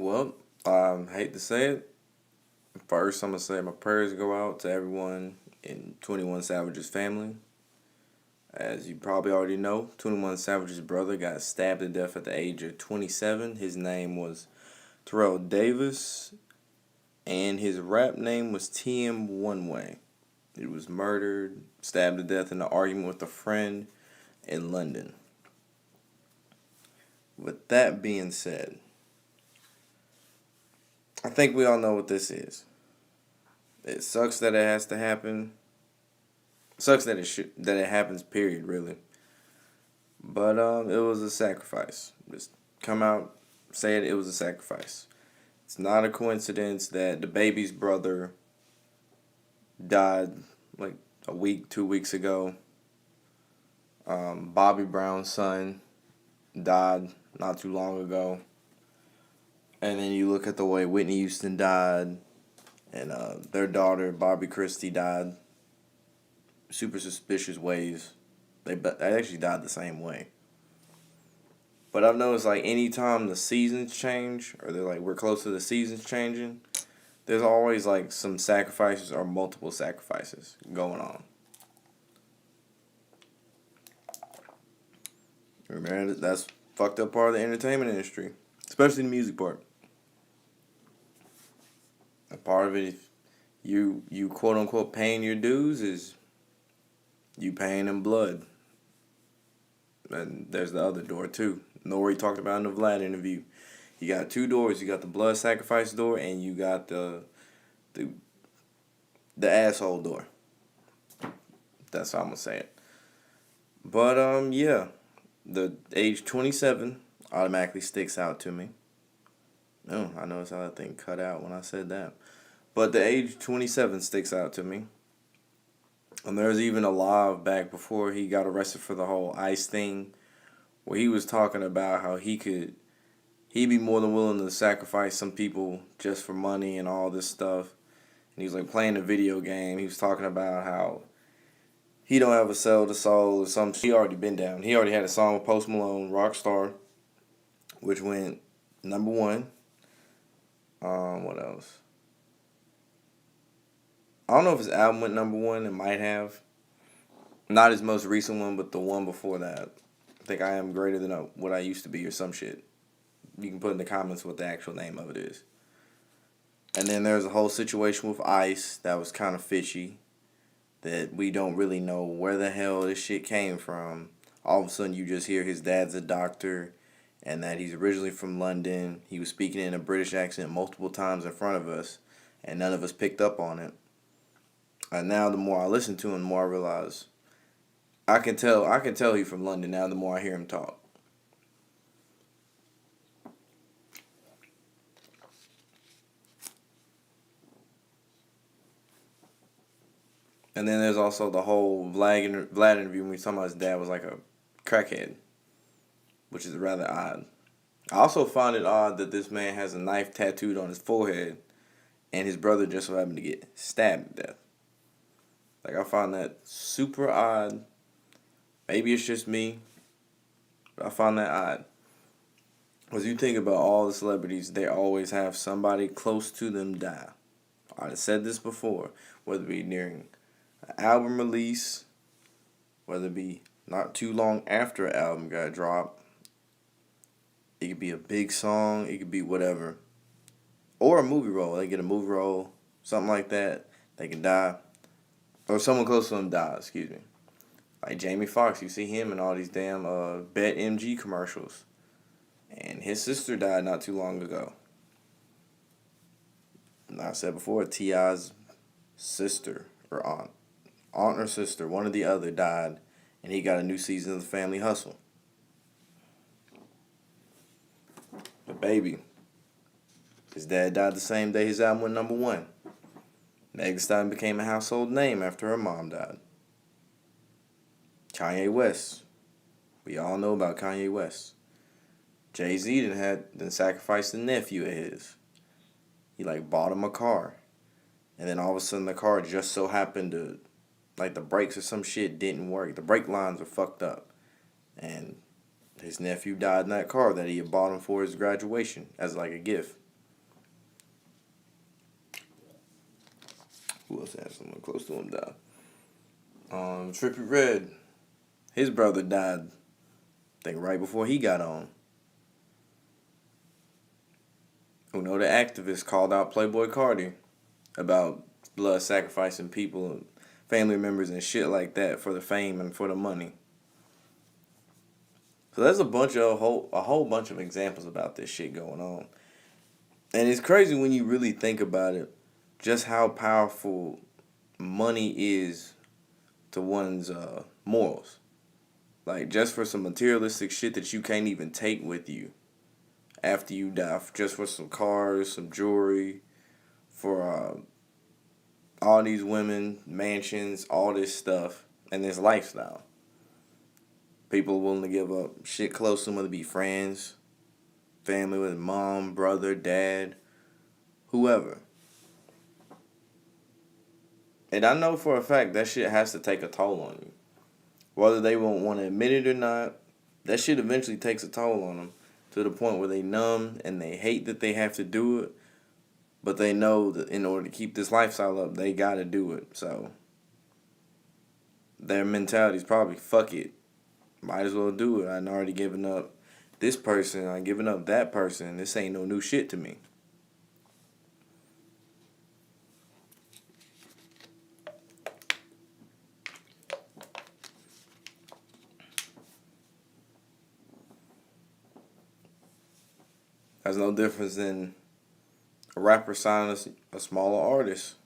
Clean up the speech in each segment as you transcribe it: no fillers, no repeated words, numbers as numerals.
Well, I hate to say it. First, I'm going to say my prayers go out to everyone in 21 Savage's family. As you probably already know, 21 Savage's brother got stabbed to death at the age of 27. His name was Terrell Davis, and his rap name was TM One Way. He was murdered, stabbed to death in an argument with a friend in London. With that being said, I think we all know what this is. It sucks that it has to happen. It sucks that it happens. Period. Really. But it was a sacrifice. Just come out, say it. It was a sacrifice. It's not a coincidence that the baby's brother died like a week, 2 weeks ago. Bobby Brown's son died not too long ago. And then you look at the way Whitney Houston died, and their daughter, Bobby Christie, died. Super suspicious ways. They actually died the same way. But I've noticed, like, anytime the seasons change, or they're like, we're close to the seasons changing, there's always, like, some sacrifices or multiple sacrifices going on. Remember, that's fucked up part of the entertainment industry, especially the music part. A part of it, if you quote unquote paying your dues, is you paying in blood. And there's the other door too. Nori talked about in the Vlad interview. You got two doors. You got the blood sacrifice door, and you got the asshole door. That's how I'm gonna say it. But yeah, the age 27 automatically sticks out to me. Oh, I noticed how that thing cut out when I said that. But the age 27 sticks out to me. And there's even a live back before he got arrested for the whole ICE thing, where he was talking about how he'd be more than willing to sacrifice some people just for money and all this stuff. And he was like playing a video game. He was talking about how he don't have a Sell to Soul or something. He already been down. He already had a song with Post Malone, Rockstar, which went number one. What else? I don't know if his album went number one. It might have. Not his most recent one, but the one before that. I think I Am Greater Than What I Used to Be or some shit. You can put in the comments what the actual name of it is. And then there's a whole situation with ICE that was kind of fishy. That we don't really know where the hell this shit came from. All of a sudden you just hear his dad's a doctor and that he's originally from London. He was speaking in a British accent multiple times in front of us and none of us picked up on it. And now the more I listen to him, the more I realize I can tell he's from London now the more I hear him talk. And then there's also the whole Vlad interview when we talking about his dad was like a crackhead, which is rather odd. I also find it odd that this man has a knife tattooed on his forehead and his brother just so happened to get stabbed to death. Like, I find that super odd. Maybe it's just me, but I find that odd. Because you think about all the celebrities, they always have somebody close to them die. I've said this before, whether it be nearing an album release, whether it be not too long after an album got dropped. It could be a big song, it could be whatever. Or a movie role. They get a movie role, something like that, they can die. Or someone close to them dies, excuse me. Like Jamie Foxx, you see him in all these damn BetMG commercials. And his sister died not too long ago. And I said before, T.I.'s sister or aunt or sister, one or the other died. And he got a new season of The Family Hustle. But baby, his dad died the same day his album went number one. Megan Stallion became a household name after her mom died. Kanye West. We all know about Kanye West. Jay-Z then sacrificed a nephew of his. He bought him a car. And then all of a sudden the car just so happened to, the brakes or some shit didn't work. The brake lines were fucked up. And his nephew died in that car that he had bought him for his graduation as a gift. Who else had someone close to him die? Trippie Redd, his brother died, I think right before he got on. The activist, called out Playboy Cardi about blood sacrificing people, family members, and shit like that for the fame and for the money. So there's a whole bunch of examples about this shit going on, and it's crazy when you really think about it, just how powerful money is to one's morals. Like, just for some materialistic shit that you can't even take with you after you die, just for some cars, some jewelry, for all these women, mansions, all this stuff, and this lifestyle. People are willing to give up shit close to them, whether it be friends, family with mom, brother, dad, whoever. And I know for a fact that shit has to take a toll on you. Whether they won't want to admit it or not, that shit eventually takes a toll on them to the point where they numb and they hate that they have to do it, but they know that in order to keep this lifestyle up, they gotta do it. So their mentality is probably, fuck it, might as well do it. I've already given up this person, I'm giving up that person. This ain't no new shit to me. That's no difference than a rapper signing a smaller artist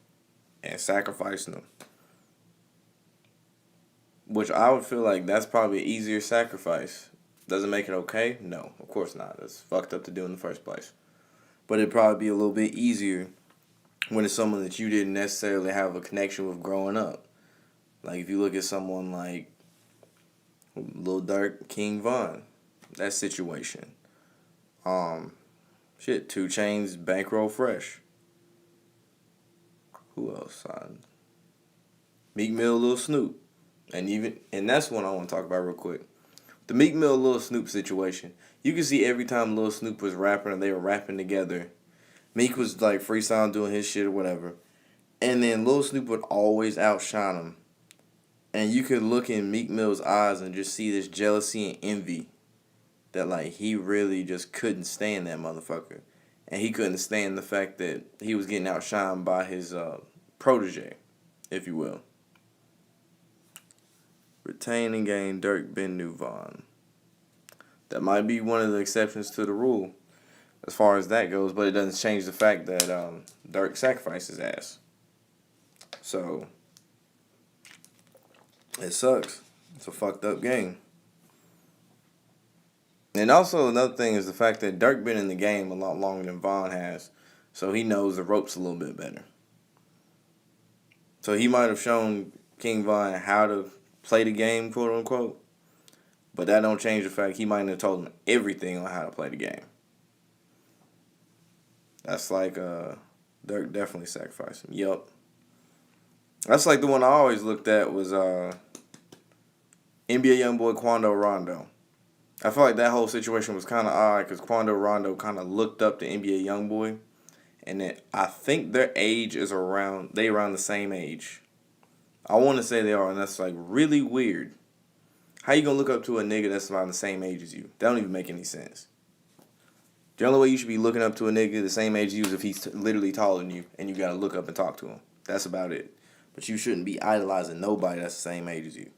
and sacrificing them. Which I would feel like that's probably an easier sacrifice. Doesn't make it okay? No, of course not. That's fucked up to do in the first place. But it'd probably be a little bit easier when it's someone that you didn't necessarily have a connection with growing up. Like if you look at someone like Lil Durk, King Von, that situation. 2 Chainz, Bankroll Fresh. Who else? Meek Mill, Lil Snoop. And that's one I want to talk about real quick. The Meek Mill, Lil Snoop situation. You can see every time Lil Snoop was rapping and they were rapping together, Meek was like freestyling doing his shit or whatever. And then Lil Snoop would always outshine him. And you could look in Meek Mill's eyes and just see this jealousy and envy. That like he really just couldn't stand that motherfucker. And he couldn't stand the fact that he was getting outshined by his protege, if you will. Retain and gain Dirk, Ben, New Von. That might be one of the exceptions to the rule as far as that goes, but it doesn't change the fact that Dirk sacrificed his ass. So, it sucks. It's a fucked up game. And also another thing is the fact that Dirk been in the game a lot longer than Von has, so he knows the ropes a little bit better. So he might have shown King Von how to play the game, quote unquote, but that don't change the fact he might have told him everything on how to play the game. That's like Dirk definitely sacrificed him. Yup. That's like the one I always looked at was NBA YoungBoy Quando Rondo. I feel like that whole situation was kind of odd because Quando Rondo kind of looked up to NBA YoungBoy, and I think their age is around the same age. I want to say they are, and that's like really weird. How you gonna look up to a nigga that's around the same age as you? That don't even make any sense. The only way you should be looking up to a nigga the same age as you is if he's literally taller than you, and you gotta look up and talk to him. That's about it. But you shouldn't be idolizing nobody that's the same age as you.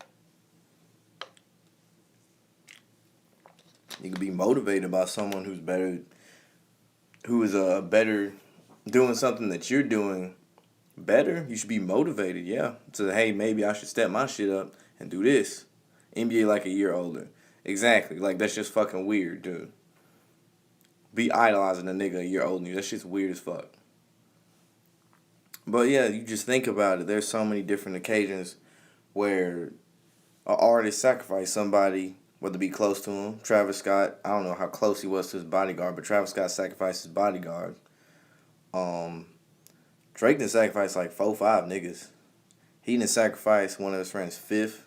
You can be motivated by someone who's better, doing something that you're doing better. You should be motivated, yeah. To, hey, maybe I should step my shit up and do this. NBA like a year older. Exactly. Like, that's just fucking weird, dude. Be idolizing a nigga a year older than you. That shit's weird as fuck. But yeah, you just think about it. There's so many different occasions where an artist sacrificed somebody, whether it be close to him. Travis Scott, I don't know how close he was to his bodyguard, but Travis Scott sacrificed his bodyguard. Drake done sacrificed like 4-5 niggas. He done sacrificed one of his friends' fifth.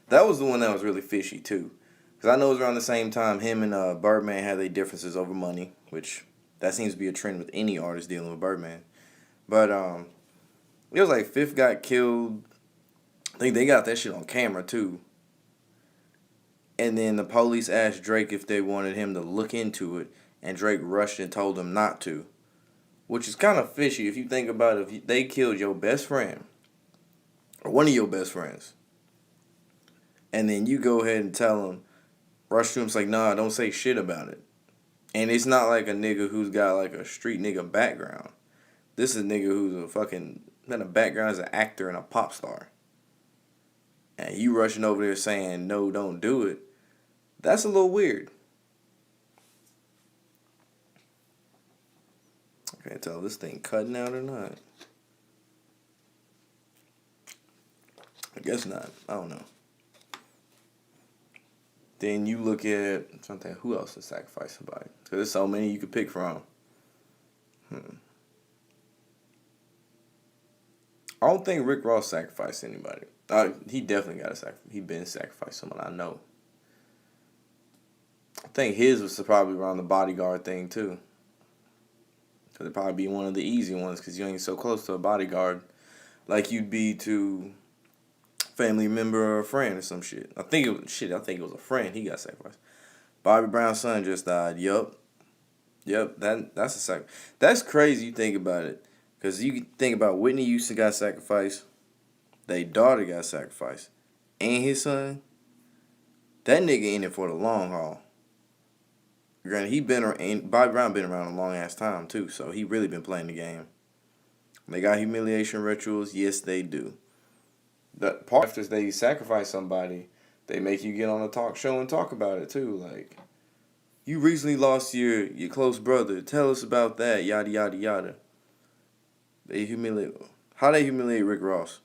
That was the one that was really fishy too. Because I know it was around the same time him and Birdman had their differences over money, which that seems to be a trend with any artist dealing with Birdman. But It was like Fifth got killed. I think they got that shit on camera too. And then the police asked Drake if they wanted him to look into it, and Drake rushed and told them not to. Which is kind of fishy if you think about it. If they killed your best friend, or one of your best friends, and then you go ahead and tell them, rush to him, it's like, nah, don't say shit about it. And it's not like a nigga who's got like a street nigga background. This is a nigga who's a fucking, got a background as an actor and a pop star. And you rushing over there saying, no, don't do it. That's a little weird. I can't tell if this thing cutting out or not. I guess not. I don't know. Then you look at, I'm trying to think, who else to sacrifice somebody? Because there's so many you could pick from. I don't think Rick Ross sacrificed anybody. He definitely got to sacrifice. He been sacrificed someone I know. I think his was probably around the bodyguard thing too. Because it'd probably be one of the easy ones because you ain't so close to a bodyguard like you'd be to family member or a friend or some shit. I think it was a friend. He got sacrificed. Bobby Brown's son just died. Yup. That's a sacrifice. That's crazy. You think about it, because you think about Whitney Houston got sacrificed. Their daughter got sacrificed, and his son. That nigga in it for the long haul. Granted, Bobby Brown been around a long ass time too, so he really been playing the game. They got humiliation rituals. Yes, they do. The part after they sacrifice somebody, they make you get on a talk show and talk about it too. Like, you recently lost your close brother. Tell us about that. Yada yada yada. How they humiliate Rick Ross.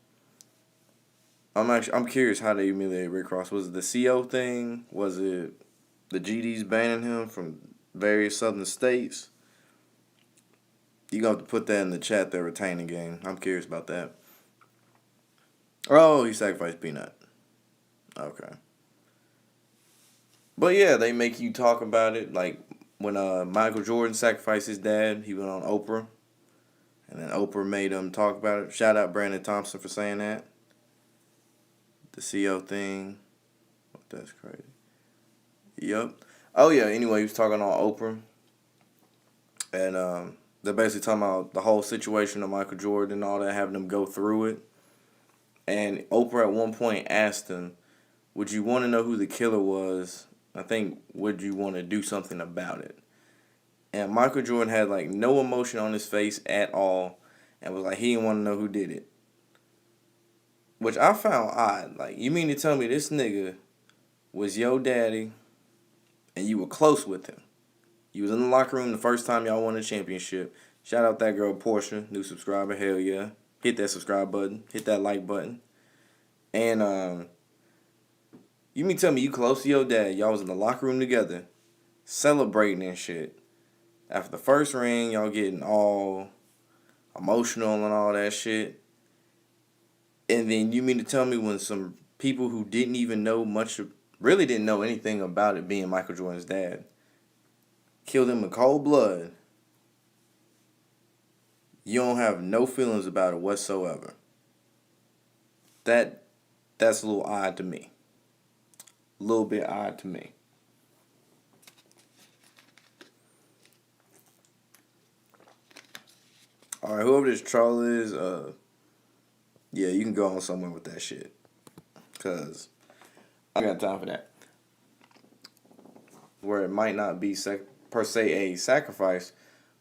I'm curious how they humiliate Rick Ross. Was it the CO thing? Was it the GDs banning him from various southern states? You gonna have to put that in the chat. Their retaining game. I'm curious about that. Oh, he sacrificed Peanut. Okay. But yeah, they make you talk about it. Like when Michael Jordan sacrificed his dad, he went on Oprah. And then Oprah made him talk about it. Shout out Brandon Thompson for saying that. The CO thing. That's crazy. Yep. Oh yeah, anyway, he was talking on Oprah. And they're basically talking about the whole situation of Michael Jordan and all that, having him go through it. And Oprah at one point asked him, would you want to know who the killer was? I think, would you want to do something about it? And Michael Jordan had like no emotion on his face at all and was like, he didn't want to know who did it. Which I found odd. Like, you mean to tell me this nigga was your daddy and you were close with him? You was in the locker room the first time y'all won a championship. Shout out that girl Portia, new subscriber, hell yeah. Hit that subscribe button. Hit that like button. And you mean tell me you close to your dad, y'all was in the locker room together, celebrating and shit. After the first ring, y'all getting all emotional and all that shit. And then you mean to tell me when some people who didn't even know really didn't know anything about it being Michael Jordan's dad, killed him in cold blood, you don't have no feelings about it whatsoever. That's a little odd to me. A little bit odd to me. Alright, whoever this troll is, yeah, you can go on somewhere with that shit. Because I got time for that. Where it might not be per se a sacrifice,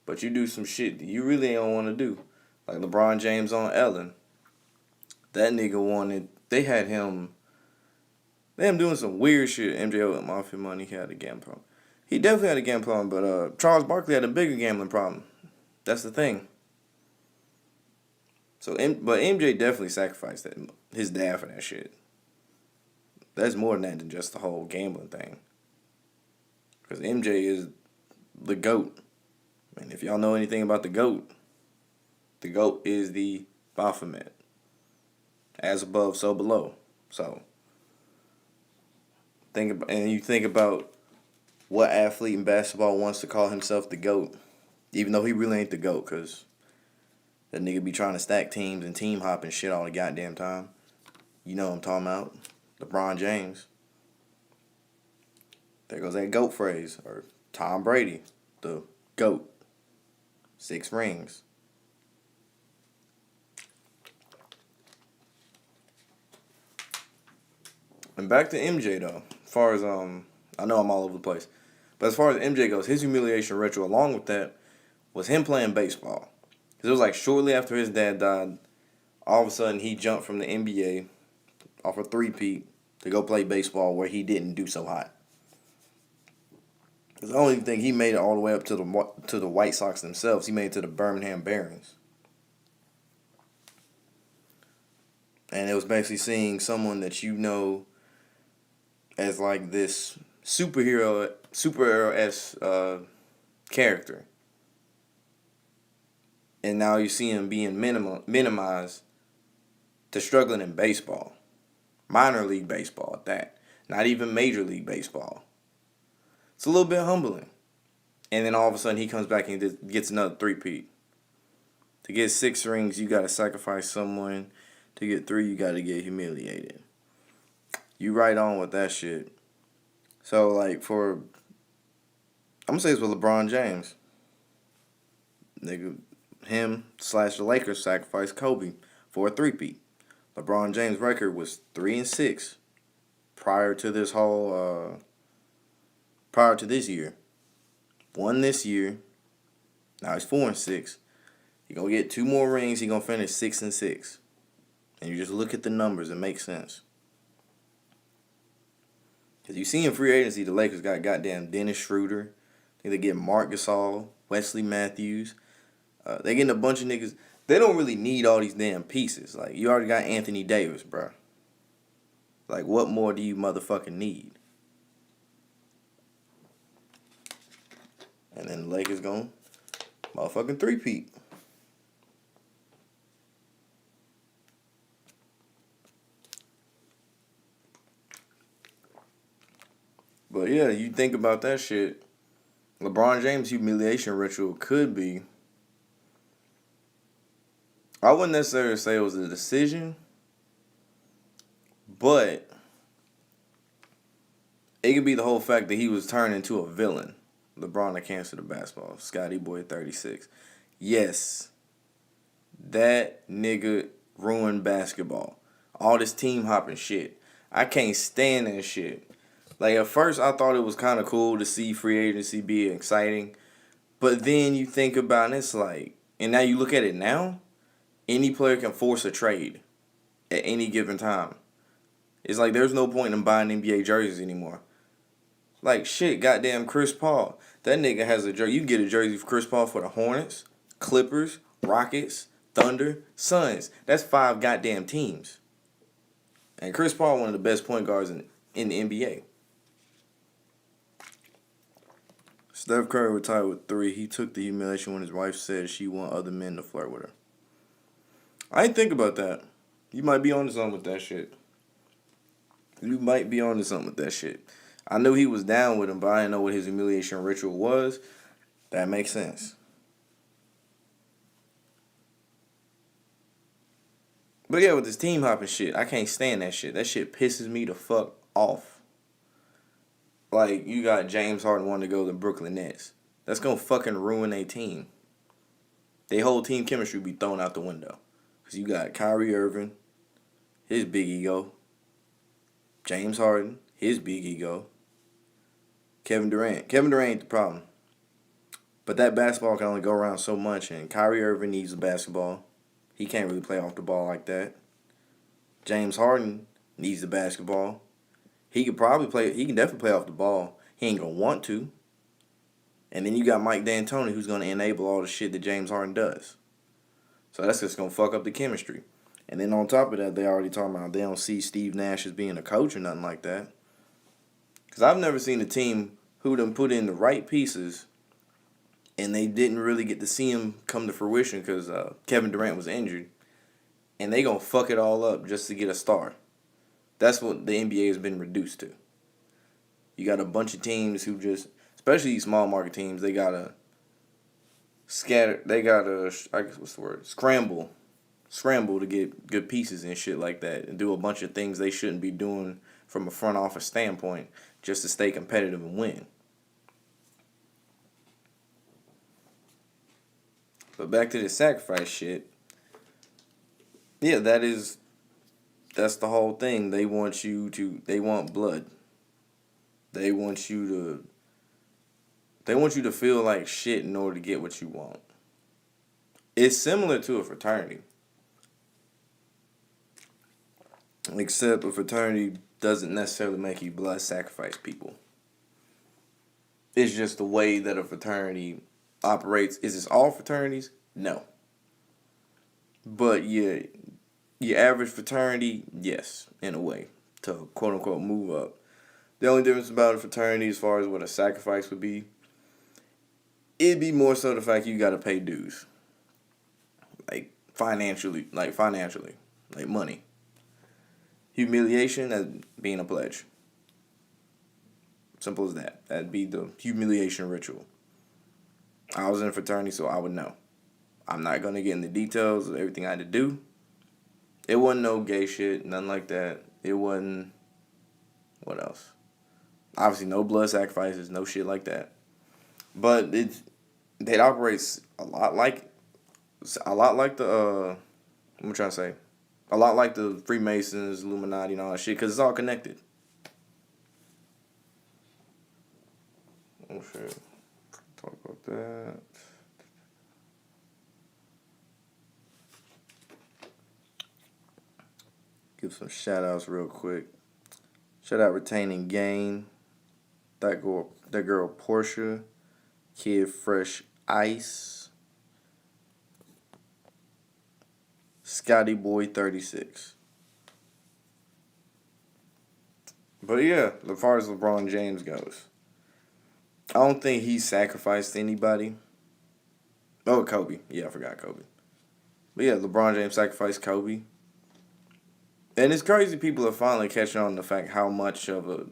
but you do some shit that you really don't want to do. Like LeBron James on Ellen. That nigga they had him doing some weird shit. MJ with Mafia Money, he had a gambling problem. He definitely had a gambling problem, but Charles Barkley had a bigger gambling problem. That's the thing. But MJ definitely sacrificed his dad for that shit. That's more than that than just the whole gambling thing. Because MJ is the GOAT. I mean, if y'all know anything about the GOAT is the Baphomet. As above, so below. So, you think about what athlete in basketball wants to call himself the GOAT, even though he really ain't the GOAT, because That nigga be trying to stack teams and team hop and shit all the goddamn time. You know what I'm talking about. LeBron James. There goes that GOAT phrase. Or Tom Brady. The GOAT. 6 rings. And back to MJ though. As far as I know I'm all over the place. But as far as MJ goes, his humiliation ritual along with that was him playing baseball. Because it was like shortly after his dad died, all of a sudden he jumped from the NBA off a three-peat to go play baseball where he didn't do so hot. The only thing he made it all the way up to the White Sox themselves. He made it to the Birmingham Barons. And it was basically seeing someone that you know as like this superhero-esque character. And now you see him being minimized to struggling in baseball. Minor league baseball at that. Not even major league baseball. It's a little bit humbling. And then all of a sudden he comes back and gets another three-peat. To get 6 rings, you got to sacrifice someone. To get 3, you got to get humiliated. You right on with that shit. So, like, I'm going to say it's with LeBron James. Nigga, him / the Lakers sacrificed Kobe for a three-peat. LeBron James' record was 3-6 prior to this year. Won this year. Now he's 4-6. He gonna get 2 more rings. He gonna finish 6-6. And you just look at the numbers, it makes sense. Cause you see in free agency, the Lakers got goddamn Dennis Schroeder. I think they get Marc Gasol, Wesley Matthews. They getting a bunch of niggas. They don't really need all these damn pieces. Like, you already got Anthony Davis, bro. Like, what more do you motherfucking need? And then the Lakers going motherfucking three-peat. But yeah, you think about that shit. LeBron James' humiliation ritual could be, I wouldn't necessarily say it was a decision, but it could be the whole fact that he was turned into a villain. LeBron the cancer of basketball. Scotty Boy 36. Yes. That nigga ruined basketball. All this team hopping shit. I can't stand that shit. Like, at first I thought it was kind of cool to see free agency be exciting. But then you think about it, it's like, and now you look at it now, any player can force a trade at any given time. It's like there's no point in buying NBA jerseys anymore. Like, shit, goddamn Chris Paul. That nigga has a jersey. You can get a jersey for Chris Paul for the Hornets, Clippers, Rockets, Thunder, Suns. That's 5 goddamn teams. And Chris Paul, one of the best point guards in the NBA. Steph Curry retired with 3. He took the humiliation when his wife said she want other men to flirt with her. I ain't think about that. You might be onto something with that shit. I knew he was down with him, but I didn't know what his humiliation ritual was. That makes sense. But yeah, with this team hopping shit, I can't stand that shit. That shit pisses me the fuck off. Like, you got James Harden wanting to go to the Brooklyn Nets. That's gonna fucking ruin their team. Their whole team chemistry be thrown out the window. Because you got Kyrie Irving, his big ego. James Harden, his big ego. Kevin Durant. Kevin Durant ain't the problem. But that basketball can only go around so much, and Kyrie Irving needs the basketball. He can't really play off the ball like that. James Harden needs the basketball. He can definitely play off the ball. He ain't gonna want to. And then you got Mike D'Antoni, who's gonna enable all the shit that James Harden does. So that's just gonna fuck up the chemistry. And then on top of that, they already talking about they don't see Steve Nash as being a coach or nothing like that. Because I've never seen a team who done put in the right pieces and they didn't really get to see him come to fruition because Kevin Durant was injured. And they gonna fuck it all up just to get a star. That's what the NBA has been reduced to. You got a bunch of teams who just, especially these small market teams, they gotta scatter. They gotta, I guess what's the word? Scramble to get good pieces and shit like that, and do a bunch of things they shouldn't be doing from a front office standpoint just to stay competitive and win. But back to the sacrifice shit. Yeah, that's the whole thing. They want blood. They want you to feel like shit in order to get what you want. It's similar to a fraternity. Except a fraternity doesn't necessarily make you blood sacrifice people. It's just the way that a fraternity operates. Is this all fraternities? No. But yeah, your average fraternity, yes, in a way, to quote unquote move up. The only difference about a fraternity as far as what a sacrifice would be, it'd be more so the fact you gotta pay dues. Like financially, like money. Humiliation as being a pledge. Simple as that. That'd be the humiliation ritual. I was in a fraternity, so I would know. I'm not gonna get into details of everything I had to do. It wasn't no gay shit, nothing like that. It wasn't. What else? Obviously, no blood sacrifices, no shit like that. But it operates a lot like the I'm trying to say, a lot like the Freemasons, Illuminati, and all that shit, because it's all connected. Oh shit. Talk about that. Give some shout outs real quick. Shout out Retaining Gain. That girl Portia. Kid Fresh Ice. Scotty Boy 36. But yeah, as far as LeBron James goes, I don't think he sacrificed anybody. Oh, Kobe. Yeah, I forgot Kobe. But yeah, LeBron James sacrificed Kobe. And it's crazy people are finally catching on to the fact how much of a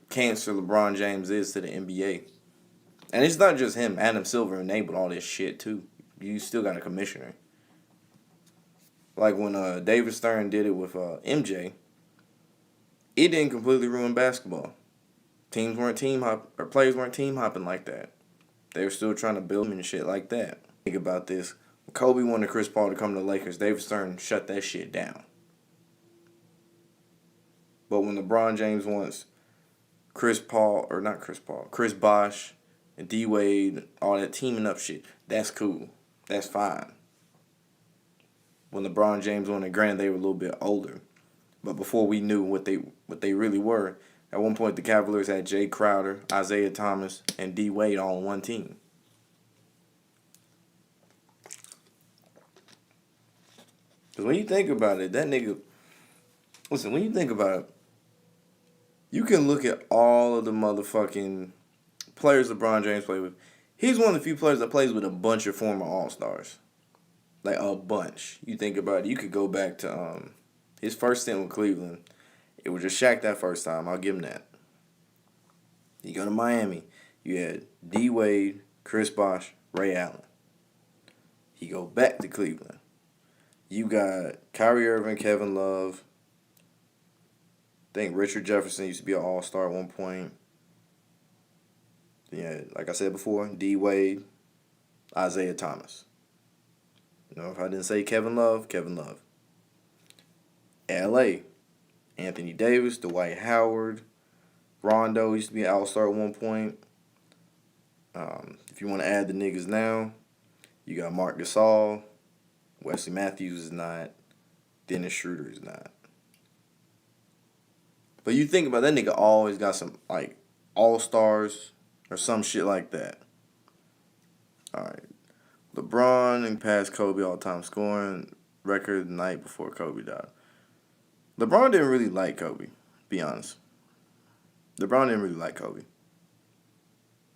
cancer LeBron James is to the NBA. And it's not just him. Adam Silver enabled all this shit, too. You still got a commissioner. Like when David Stern did it with MJ, it didn't completely ruin basketball. Players weren't team hopping like that. They were still trying to build him and shit like that. Think about this. When Kobe wanted Chris Paul to come to the Lakers, David Stern shut that shit down. But when LeBron James wants Chris Bosh and D Wade, all that teaming up shit, that's cool. That's fine. When LeBron James wanted, granted they were a little bit older, but before we knew what they really were, at one point the Cavaliers had Jay Crowder, Isaiah Thomas, and D Wade all on one team. Because when you think about it, that nigga, listen, when you think about it, you can look at all of the motherfucking players LeBron James played with. He's one of the few players that plays with a bunch of former All-Stars. Like, a bunch. You think about it, you could go back to his first stint with Cleveland. It was just Shaq that first time. I'll give him that. You go to Miami. You had D. Wade, Chris Bosh, Ray Allen. You go back to Cleveland. You got Kyrie Irving, Kevin Love. I think Richard Jefferson used to be an all-star at one point. Yeah, like I said before, D. Wade, Isaiah Thomas. You know, if I didn't say Kevin Love, Kevin Love. L.A., Anthony Davis, Dwight Howard, Rondo used to be an all-star at one point. If you want to add the niggas now, you got Marc Gasol, Wesley Matthews is not, Dennis Schroeder is not. But you think about that nigga always got some, like, all-stars or some shit like that. All right. LeBron and passed Kobe all-time scoring record the night before Kobe died. LeBron didn't really like Kobe, be honest. LeBron didn't really like Kobe.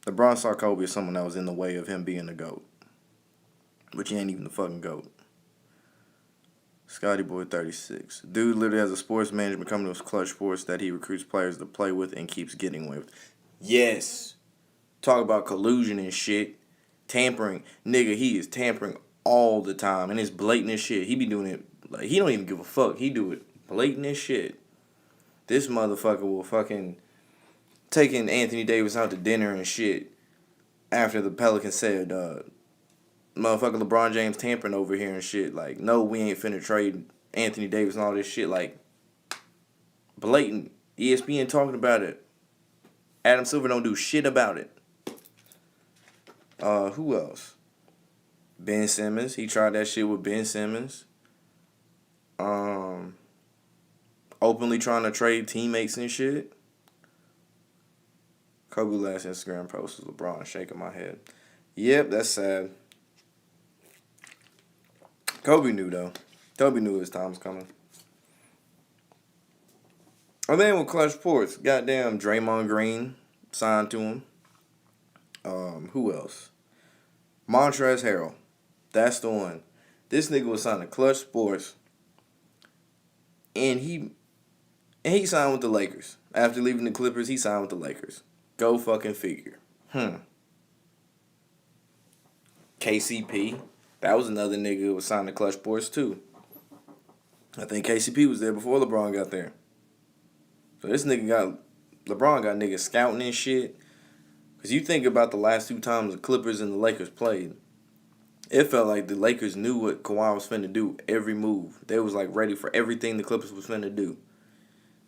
LeBron saw Kobe as someone that was in the way of him being the GOAT. But he ain't even the fucking GOAT. Scotty Boy 36. Dude literally has a sports management company with Clutch Sports that he recruits players to play with and keeps getting with. Yes. Talk about collusion and shit. tampering. Nigga, he is tampering all the time. And it's blatant as shit. He be doing it, like, he don't even give a fuck. He do it blatant as shit. This motherfucker will fucking taking Anthony Davis out to dinner and shit after the Pelicans said, motherfucker LeBron James tampering over here and shit. Like, no, we ain't finna trade Anthony Davis and all this shit. Like, blatant. ESPN talking about it. Adam Silver don't do shit about it. Who else? Ben Simmons. He tried that shit with Ben Simmons. Openly trying to trade teammates and shit. Kobe last Instagram post was LeBron shaking my head. Yep, that's sad. Kobe knew, though. Kobe knew his time was coming. And then with Clutch Sports, goddamn Draymond Green signed to him. Who else? Montrezl Harrell. That's the one. This nigga was signed to Clutch Sports. And he signed with the Lakers. After leaving the Clippers, he signed with the Lakers. Go fucking figure. KCP. That was another nigga who was signed to Clutch Sports too. I think KCP was there before LeBron got there. So LeBron got niggas scouting and shit. Because you think about the last two times the Clippers and the Lakers played, it felt like the Lakers knew what Kawhi was finna do every move. They was like ready for everything the Clippers was finna do.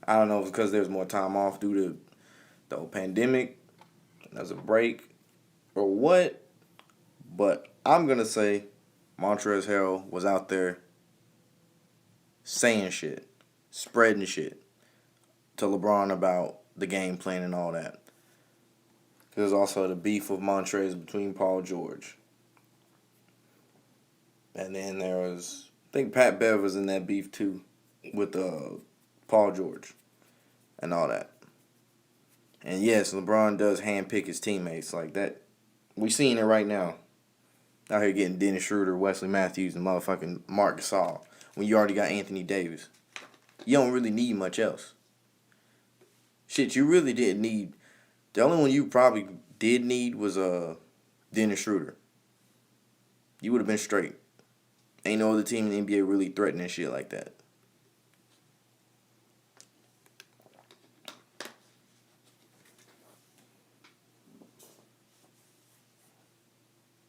I don't know if it's because there was more time off due to the whole pandemic, there's a break, or what. But I'm going to say Montrezl Harrell was out there saying shit, spreading shit to LeBron about the game plan and all that. There's also the beef with Montrezl between Paul George. And then there was, I think Pat Bev was in that beef too with Paul George and all that. And yes, LeBron does handpick his teammates like that. We seeing it right now. Out here getting Dennis Schroeder, Wesley Matthews, and motherfucking Marc Gasol when you already got Anthony Davis. You don't really need much else. Shit, you really didn't need. The only one you probably did need was Dennis Schroeder. You would have been straight. Ain't no other team in the NBA really threatening shit like that.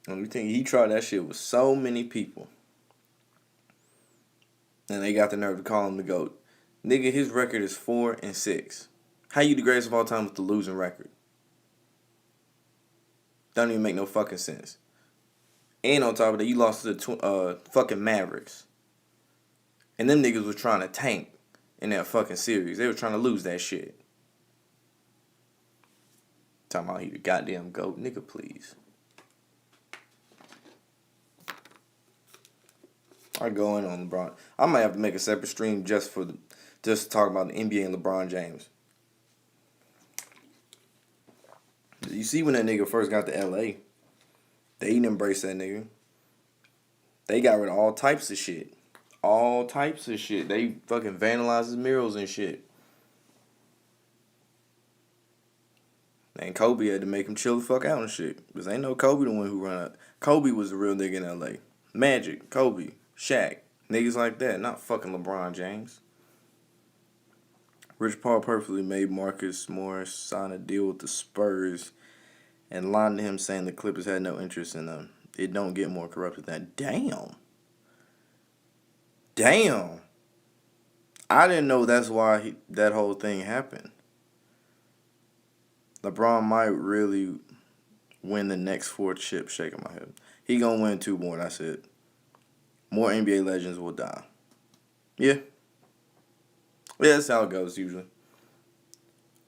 And you think he tried that shit with so many people. And they got the nerve to call him the GOAT. Nigga, his record is 4-6. How you the greatest of all time with the losing record? Don't even make no fucking sense. And on top of that, you lost to the fucking Mavericks. And them niggas was trying to tank in that fucking series. They were trying to lose that shit. Talking about he the goddamn GOAT. Nigga, please. I go in on LeBron. I might have to make a separate stream just to talk about the NBA and LeBron James. You see when that nigga first got to LA, they didn't embrace that nigga. They got rid of all types of shit. All types of shit. They fucking vandalized his murals and shit. And Kobe had to make him chill the fuck out and shit. Because ain't no Kobe the one who run out. Kobe was the real nigga in LA. Magic, Kobe, Shaq, niggas like that. Not fucking LeBron James. Rich Paul perfectly made Marcus Morris sign a deal with the Spurs and lied to him saying the Clippers had no interest in them. It don't get more corrupt than that. Damn. I didn't know that's why that whole thing happened. LeBron might really win the next 4th chip, shaking my head. He gonna win 2 more, that's it. More NBA legends will die. Yeah. Yeah, that's how it goes usually.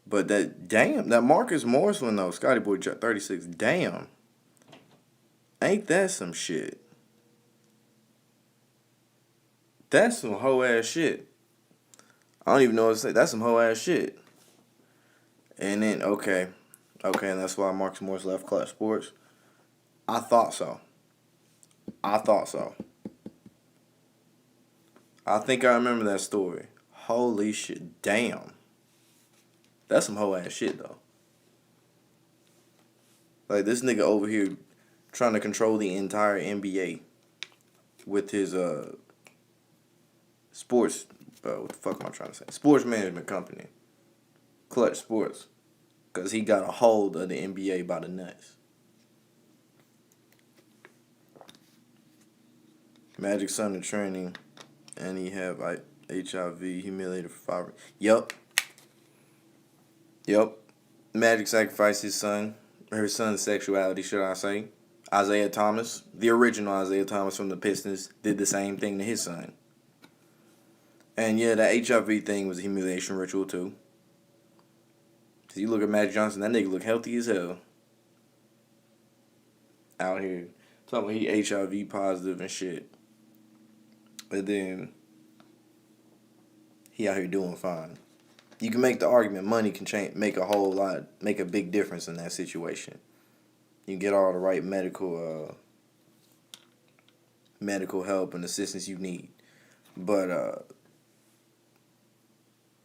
But that Marcus Morris one though, Scotty Boy 36, damn. Ain't that some shit? That's some hoe ass shit. I don't even know what to say. That's some hoe ass shit. And then, okay, and that's why Marcus Morris left Clutch Sports. I thought so. I think I remember that story. Holy shit, damn. That's some hoe ass shit though. Like this nigga over here trying to control the entire NBA with his sports. What the fuck am I trying to say? Sports management company, Clutch Sports, because he got a hold of the NBA by the nuts. Magic son in training, and he have HIV, humiliated for 5. Yup. Magic sacrificed his son, or his son's sexuality, should I say. Isaiah Thomas, the original Isaiah Thomas from the Pistons, did the same thing to his son. And yeah, that HIV thing was a humiliation ritual too. So you look at Magic Johnson, that nigga look healthy as hell. Out here. Talking about he HIV positive and shit. But then he out here doing fine. You can make the argument money can make a big difference in that situation. You get all the right medical help and assistance you need. But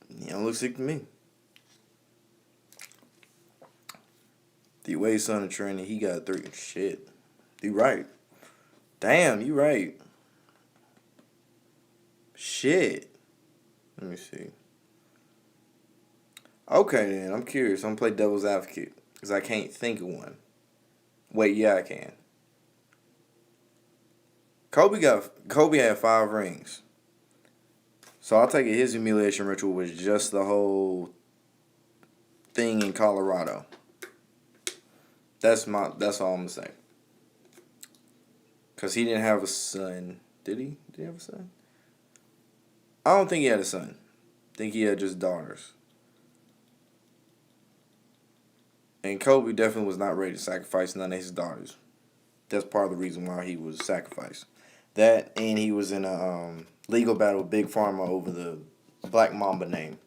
he don't look sick to me. D-Wade's son in training, he got 3. Shit. You right. Damn, you right. Shit. Let me see. Okay, then. I'm curious. I'm going to play devil's advocate. Because I can't think of one. Wait, yeah, I can. Kobe had 5 rings. So I'll take it his humiliation ritual was just the whole thing in Colorado. That's all I'm going to say. Because he didn't have a son. Did he? Did he have a son? I don't think he had a son. I think he had just daughters. And Kobe definitely was not ready to sacrifice none of his daughters. That's part of the reason why he was sacrificed. That, and he was in a legal battle with Big Pharma over the Black Mamba name.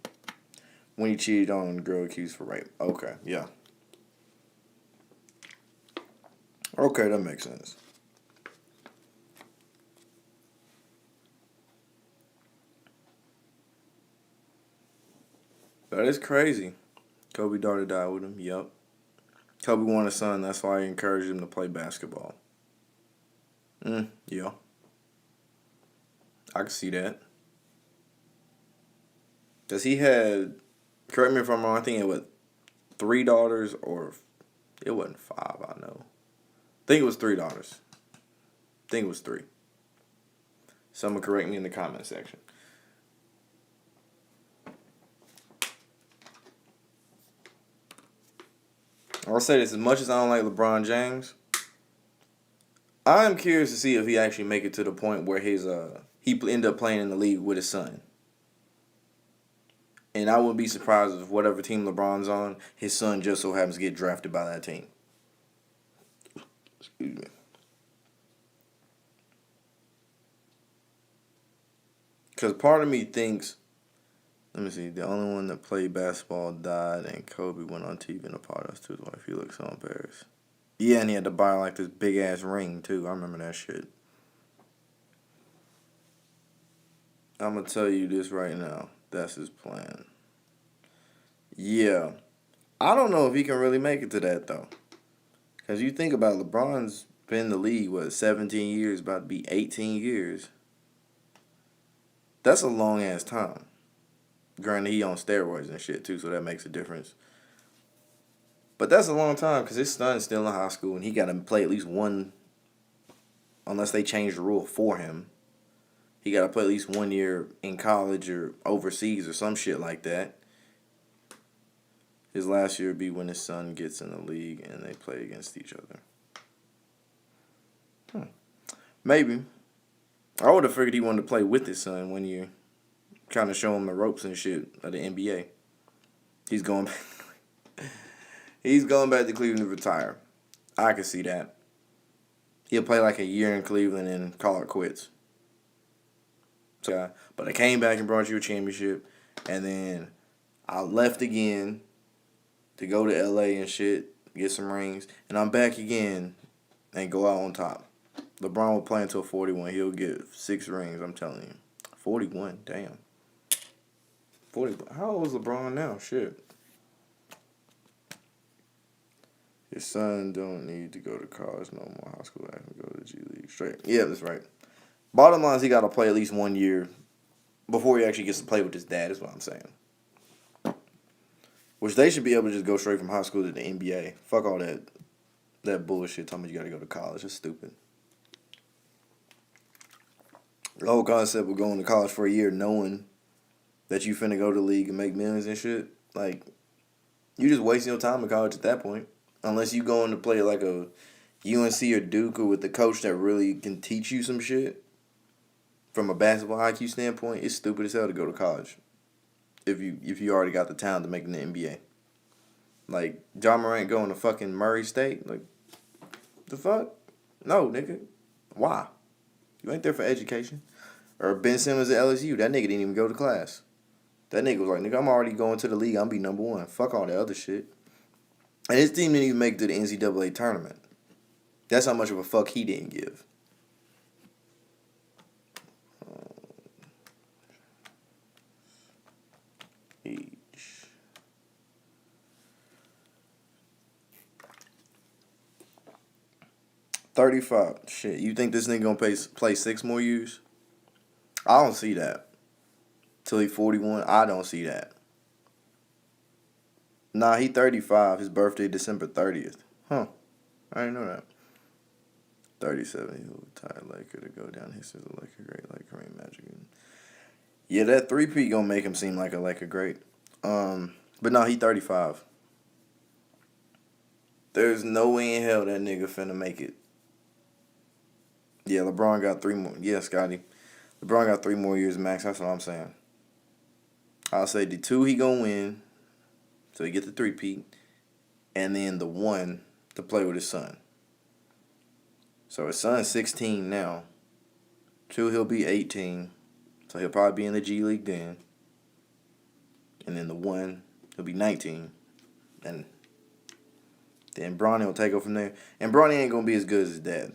When he cheated on the girl accused for rape. Okay, yeah. Okay, that makes sense. But it's crazy. Kobe's daughter died with him, yep. Kobe wanted a son, that's why he encouraged him to play basketball. Yeah. I can see that. Because he had, correct me if I'm wrong, I think it was 3 daughters, or it wasn't 5, I know. I think it was 3 daughters. I think it was 3. Someone correct me in the comment section. I'll say this, as much as I don't like LeBron James, I'm curious to see if he actually make it to the point where he end up playing in the league with his son. And I wouldn't be surprised if whatever team LeBron's on, his son just so happens to get drafted by that team. Excuse me. Because part of me thinks, let me see, the only one that played basketball died and Kobe went on TV and apologized to his wife. He looked so embarrassed. Yeah, and he had to buy like this big ass ring too. I remember that shit. I'm going to tell you this right now. That's his plan. Yeah. I don't know if he can really make it to that though. Because you think about it, LeBron's been in the league, 17 years, about to be 18 years. That's a long ass time. Granted, he on steroids and shit too, so that makes a difference. But that's a long time because his son's still in high school and he got to play at least one, unless they change the rule for him. He got to play at least 1 year in college or overseas or some shit like that. His last year would be when his son gets in the league and they play against each other. Maybe. I would have figured he wanted to play with his son 1 year. Kind of show him the ropes and shit of the NBA. He's going back. He's going back to Cleveland to retire. I can see that. He'll play like a year in Cleveland and call it quits. But I came back and brought you a championship. And then I left again to go to LA and shit, get some rings. And I'm back again and go out on top. LeBron will play until 41. He'll get 6 rings, I'm telling you. 41, damn. 40. How old is LeBron now? Shit. His son don't need to go to college no more. High school, I can go to G League straight. Yeah, that's right. Bottom line is he got to play at least 1 year before he actually gets to play with his dad. Is what I'm saying. Which they should be able to just go straight from high school to the NBA. Fuck all that bullshit. Talking about you got to go to college. It's stupid. The whole concept of going to college for a year, knowing that you finna go to the league and make millions and shit, like, you just wasting your time in college at that point. Unless you going to play like a UNC or Duke or with the coach that really can teach you some shit from a basketball IQ standpoint, it's stupid as hell to go to college. If you already got the talent to make it in the NBA. Like, John Morant going to fucking Murray State? Like, the fuck? No, nigga. Why? You ain't there for education. Or Ben Simmons at LSU. That nigga didn't even go to class. That nigga was like, nigga, I'm already going to the league. I'm be number one. Fuck all that other shit. And his team didn't even make it to the NCAA tournament. That's how much of a fuck he didn't give. Each. $35. Shit, you think this nigga gonna play 6 more years? I don't see that. Till he 41, I don't see that. Nah, he 35. His birthday December 30th. Huh. I didn't know that. 37. He will retire Laker to go down history as a Laker great like Kareem Magic. Yeah, that 3-peat gonna make him seem like a Laker great. But no, he 35. There's no way in hell that nigga finna make it. Yeah, LeBron got 3 more. Yeah, Scotty. LeBron got 3 more years max. That's what I'm saying. I'll say the 2 he gonna win, so he get the 3-peat, and then the 1 to play with his son. So his son's 16 now. 2 he'll be 18, so he'll probably be in the G League then. And then the 1 he'll be 19, and then Bronny will take over from there. And Bronny ain't gonna be as good as his dad.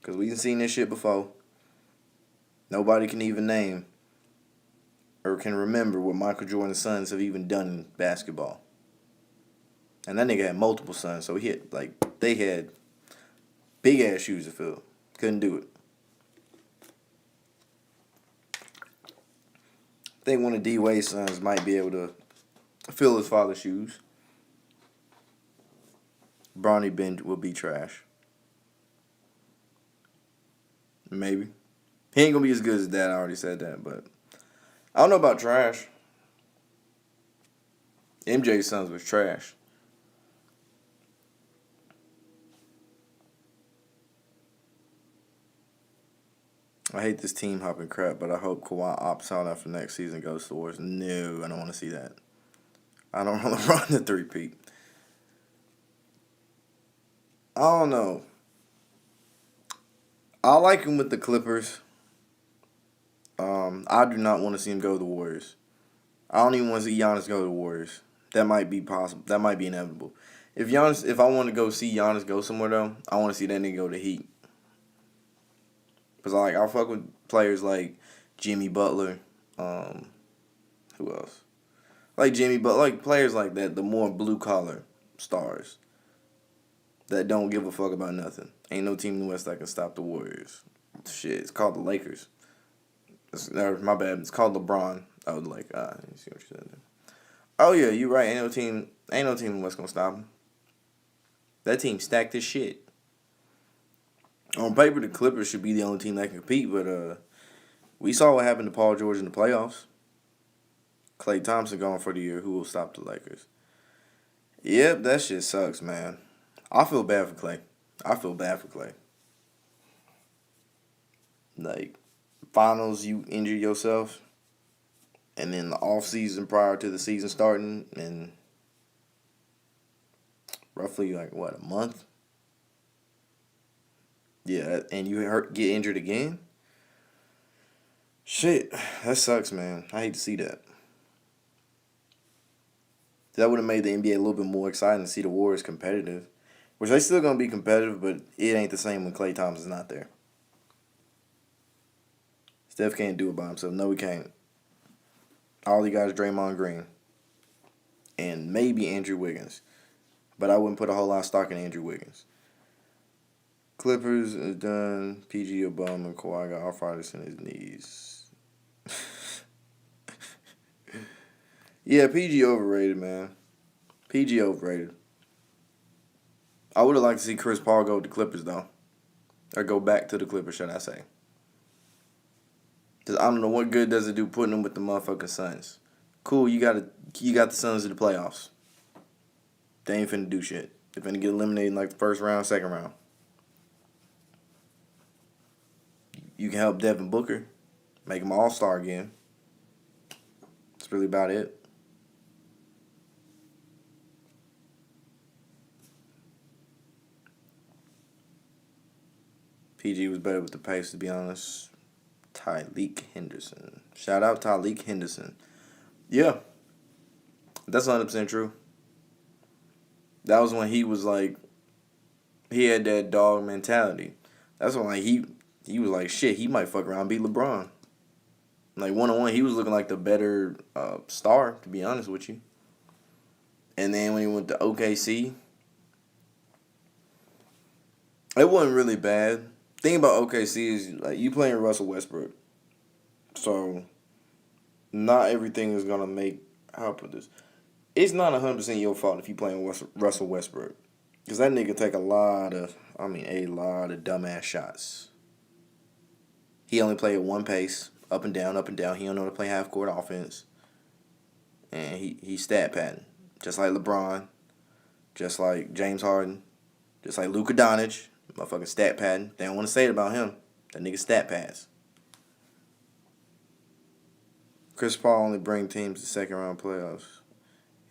Because we've seen this shit before. Nobody can even name or can remember what Michael Jordan's sons have even done in basketball. And that nigga had multiple sons, so they had big ass shoes to fill. Couldn't do it. I think one of D Wade's sons might be able to fill his father's shoes. Bronny Ben will be trash. Maybe. He ain't gonna be as good as his dad, I already said that, but I don't know about trash. MJ's sons was trash. I hate this team hopping crap, but I hope Kawhi opts out after next season goes to the Warriors. No, I don't want to see that. I don't want to run the 3-peat. I don't know. I like him with the Clippers. I do not want to see him go to the Warriors. I don't even want to see Giannis go to the Warriors. That might be possible. That might be inevitable. If I want to go see Giannis go somewhere though, I want to see that nigga go to Heat. Cause I fuck with players like Jimmy Butler. Who else? Like Jimmy Butler, like players like that. The more blue collar stars that don't give a fuck about nothing. Ain't no team in the West that can stop the Warriors. Shit, it's called the Lakers. My bad. It's called LeBron. I would like. You see what you said there. Oh yeah, you right. Ain't no team in the West gonna stop him. That team stacked as shit. On paper, the Clippers should be the only team that can compete, but we saw what happened to Paul George in the playoffs. Klay Thompson gone for the year. Who will stop the Lakers? Yep, that shit sucks, man. I feel bad for Klay. Like, finals, you injure yourself, and then the off season prior to the season starting, and roughly a month. Yeah, and you get injured again. Shit, that sucks, man. I hate to see that. That would have made the NBA a little bit more exciting to see the Warriors competitive. Which they still gonna be competitive, but it ain't the same when Klay Thompson's not there. Steph can't do it by himself. No, he can't. All he got is Draymond Green. And maybe Andrew Wiggins. But I wouldn't put a whole lot of stock in Andrew Wiggins. Clippers is done. PG a bum and Kawhi got arthritis in his knees. Yeah, PG overrated, man. PG overrated. I would have liked to see Chris Paul go to the Clippers, though. Or go back to the Clippers, should I say. Because I don't know what good does it do putting them with the motherfucking Suns. Cool, you got the Suns in the playoffs. They ain't finna do shit. They finna get eliminated in like the first round, second round. You can help Devin Booker. Make him all-star again. That's really about it. PG was better with the pace, to be honest. Tyreek Henderson. Shout out Tyreek Henderson. Yeah. That's 100% true. That was when he was like, he had that dog mentality. That's when like he was like, shit, he might fuck around and beat LeBron. Like one-on-one, he was looking like the better star, to be honest with you. And then when he went to OKC, it wasn't really bad. Thing about OKC is like you playing Russell Westbrook, so not everything is gonna make. How I put this? It's not 100% your fault if you playing Russell Westbrook, because that nigga take a lot of dumbass shots. He only play at one pace, up and down, up and down. He don't know how to play half court offense, and he stat padding, just like LeBron, just like James Harden, just like Luka Doncic. Motherfucking stat padding. They don't want to say it about him. That nigga stat pads. Chris Paul only bring teams to second round playoffs.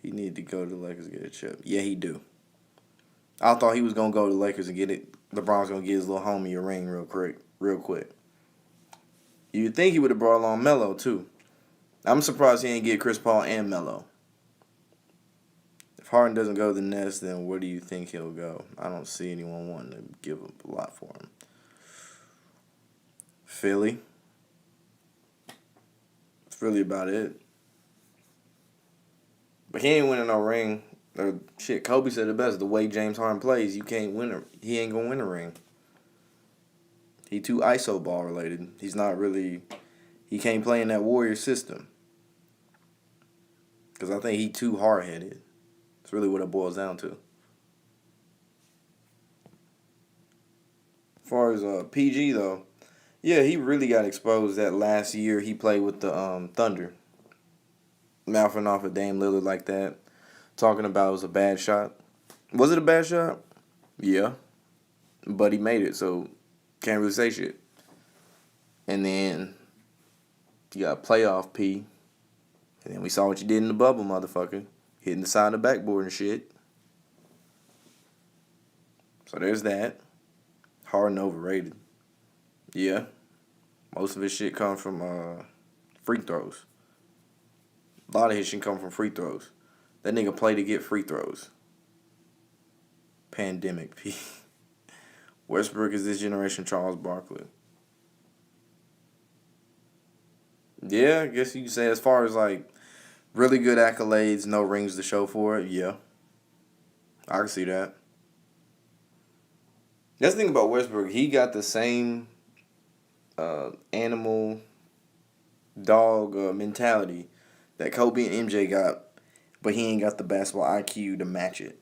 He need to go to the Lakers and get a chip. Yeah, he do. I thought he was gonna go to the Lakers and get it. LeBron's gonna get his little homie a ring real quick. You'd think he would have brought along Melo too. I'm surprised he didn't get Chris Paul and Melo. If Harden doesn't go to the Nets, then where do you think he'll go? I don't see anyone wanting to give up a lot for him. Philly. That's really about it. But he ain't winning no ring. Or shit, Kobe said it best. The way James Harden plays, he ain't gonna win a ring. He too ISO ball related. He's not really. He can't play in that Warrior system. Because I think he too hard headed. That's really what it boils down to. As far as PG though, yeah, he really got exposed that last year he played with the Thunder. Mouthing off of Dame Lillard like that, talking about it was a bad shot. Was it a bad shot? Yeah, but he made it, so can't really say shit. And then you got playoff P, and then we saw what you did in the bubble, motherfucker, hitting the side of the backboard and shit. So there's that. Harden overrated. Yeah. Most of his shit comes from free throws. A lot of his shit come from free throws. That nigga play to get free throws. Pandemic P. Westbrook is this generation Charles Barkley. Yeah, I guess you could say as far as like really good accolades, no rings to show for it, yeah. I can see that. That's the thing about Westbrook. He got the same animal dog mentality that Kobe and MJ got, but he ain't got the basketball IQ to match it.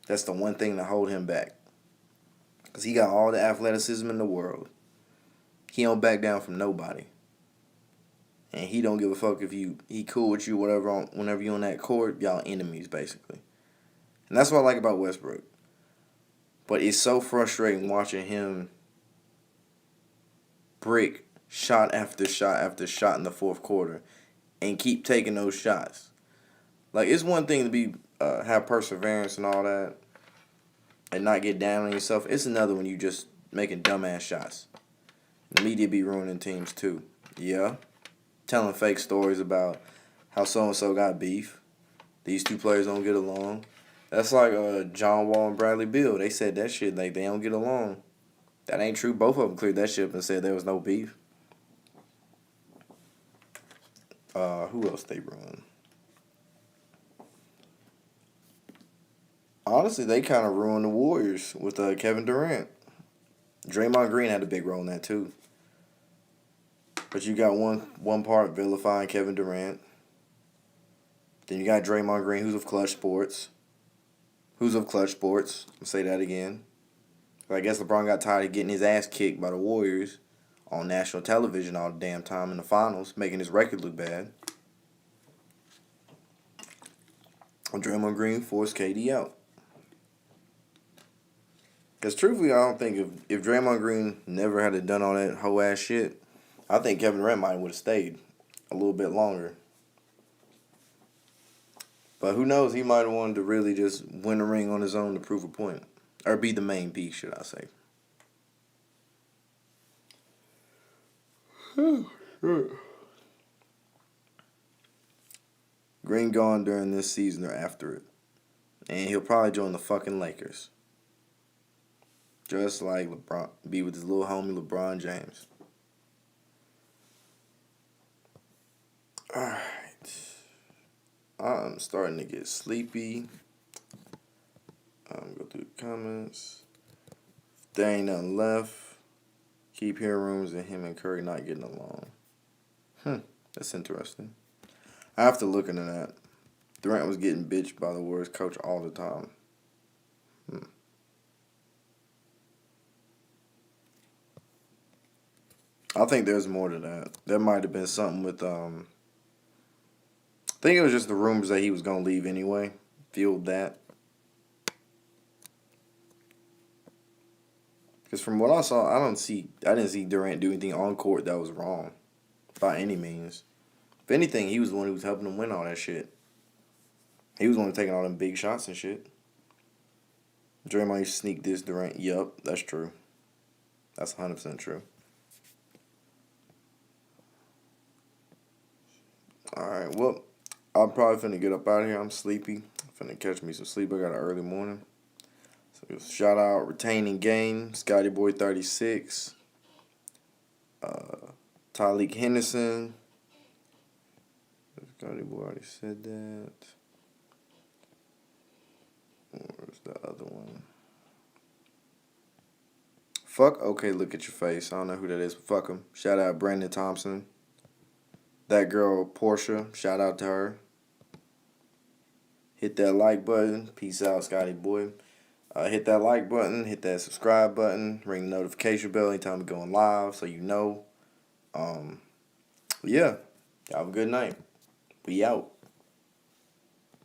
That's the one thing to hold him back. Because he got all the athleticism in the world. He don't back down from nobody. And he don't give a fuck if he cool with you whenever you on that court, y'all enemies basically. And that's what I like about Westbrook. But it's so frustrating watching him brick shot after shot after shot in the fourth quarter and keep taking those shots. Like, it's one thing to be have perseverance and all that and not get down on yourself. It's another when you just making dumbass shots. The media be ruining teams too. Yeah. Telling fake stories about how so-and-so got beef. These two players don't get along. That's like John Wall and Bradley Beal. They said that shit like they don't get along. That ain't true. Both of them cleared that shit up and said there was no beef. Who else they run? Honestly, they kind of ruined the Warriors with Kevin Durant. Draymond Green had a big role in that too. But you got one part vilifying Kevin Durant. Then you got Draymond Green, who's of Clutch Sports. Who's of Clutch Sports. I'll say that again. But I guess LeBron got tired of getting his ass kicked by the Warriors on national television all the damn time in the finals, making his record look bad. And Draymond Green forced KD out. Because truthfully, I don't think if Draymond Green never had done all that whole ass shit, I think Kevin Durant might would have stayed a little bit longer. But who knows? He might have wanted to really just win a ring on his own to prove a point. Or be the main piece, should I say. Green gone during this season or after it. And he'll probably join the fucking Lakers. Just like LeBron. Be with his little homie LeBron James. Alright. I'm starting to get sleepy. Go through the comments. If there ain't nothing left, keep hearing rumors of him and Curry not getting along. That's interesting. I have to look into that. Durant was getting bitched by the Warriors coach all the time. I think there's more to that. There might have been something with I think it was just the rumors that he was gonna leave anyway. Fueled that. Because from what I saw, I didn't see Durant do anything on court that was wrong, by any means. If anything, he was the one who was helping him win all that shit. He was the one taking all them big shots and shit. Draymond used to sneak this Durant. Yup, that's true. That's 100% true. Alright, well, I'm probably finna get up out of here. I'm sleepy. Finna catch me some sleep. I got an early morning. So shout out Retaining Game, Scotty Boy 36, Tyleek Henderson. Scotty Boy already said that. Where's the other one? Fuck, okay, look at your face. I don't know who that is, but fuck him. Shout out Brandon Thompson. That girl, Portia, shout out to her. Hit that like button. Peace out, Scotty Boy. Hit that like button. Hit that subscribe button. Ring the notification bell anytime we going live so you know. Yeah. Have a good night. We out.